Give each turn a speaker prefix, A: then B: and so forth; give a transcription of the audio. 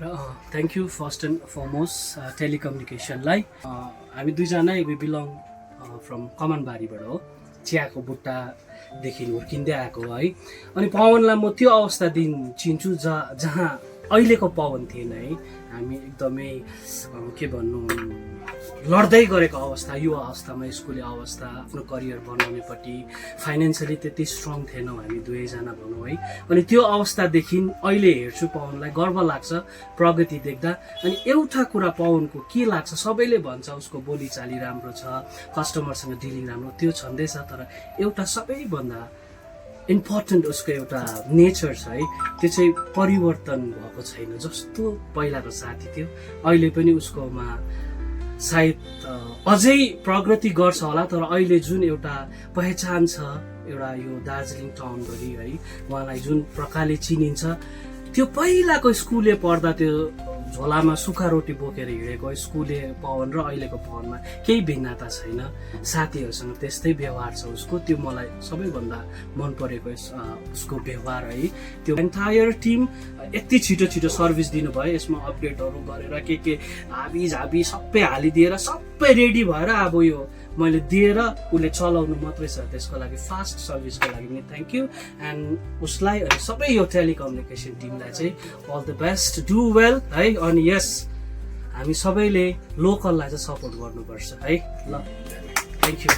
A: Thank you first and foremost टेलिकम्युनिकेसनलाई। हामी दुईजना वी बिलोङ फ्रम कमानबारीबाट हो, चियाको बुट्टादेखि हुर्किँदै आएको है। अनि पवनलाई म त्यो अवस्था दिन चिन्छु जहाँ अहिलेको पवन थिएन है। हामी एकदमै के भन्नु लड्दै गरेको अवस्था, युवा अवस्थामा स्कुले अवस्था, आफ्नो करियर बनाउनेपट्टि फाइनेन्सियली त्यति स्ट्रङ थिएनौँ हामी दुवैजना भनौँ है। अनि त्यो अवस्थादेखि अहिले हेर्छु पवनलाई गर्व लाग्छ प्रगति देख्दा। अनि एउटा कुरा पवनको के लाग्छ, सबैले भन्छ उसको बोलीचाली राम्रो छ, कस्टमरसँग डिलिङ राम्रो, त्यो छँदैछ। तर एउटा सबैभन्दा इम्पोर्टेन्ट उसको एउटा नेचर छ है, त्यो चाहिँ परिवर्तन भएको छैन। जस्तो पहिलाको साथी थियो अहिले पनि उसकोमा सायद अझै प्रगति गर्छ होला, तर अहिले जुन एउटा पहिचान छ एउटा यो दार्जिलिङ टाउनभरि है, उहाँलाई जुन प्रकारले चिनिन्छ त्यो पहिलाको स्कुले पढ्दा त्यो झोलामा सुक्खा रोटी बोकेर हिँडेको स्कुले पवन र अहिलेको पवनमा केही भिन्नता छैन। साथीहरूसँग त्यस्तै व्यवहार छ उसको, त्यो मलाई सबैभन्दा मन परेको उसको व्यवहार है। त्यो एन्टायर टिम यति छिटो छिटो सर्भिस दिनुभयो, यसमा अपडेटहरू गरेर के हाबी झाबी सबै हालिदिएर सबै रेडी भएर अब यो मैले दिएर उसले चलाउनु मात्रै छ। त्यसको लागि फास्ट सर्भिसको लागि पनि थ्याङ्क यू। एन्ड उसलाई अनि सबै यो टेलिकम्युनिकेसन टिमलाई चाहिँ all the best, do well है। अनि यस हामी सबैले लोकललाई चाहिँ सपोर्ट गर्नुपर्छ है। ल थ्याङ्क यू।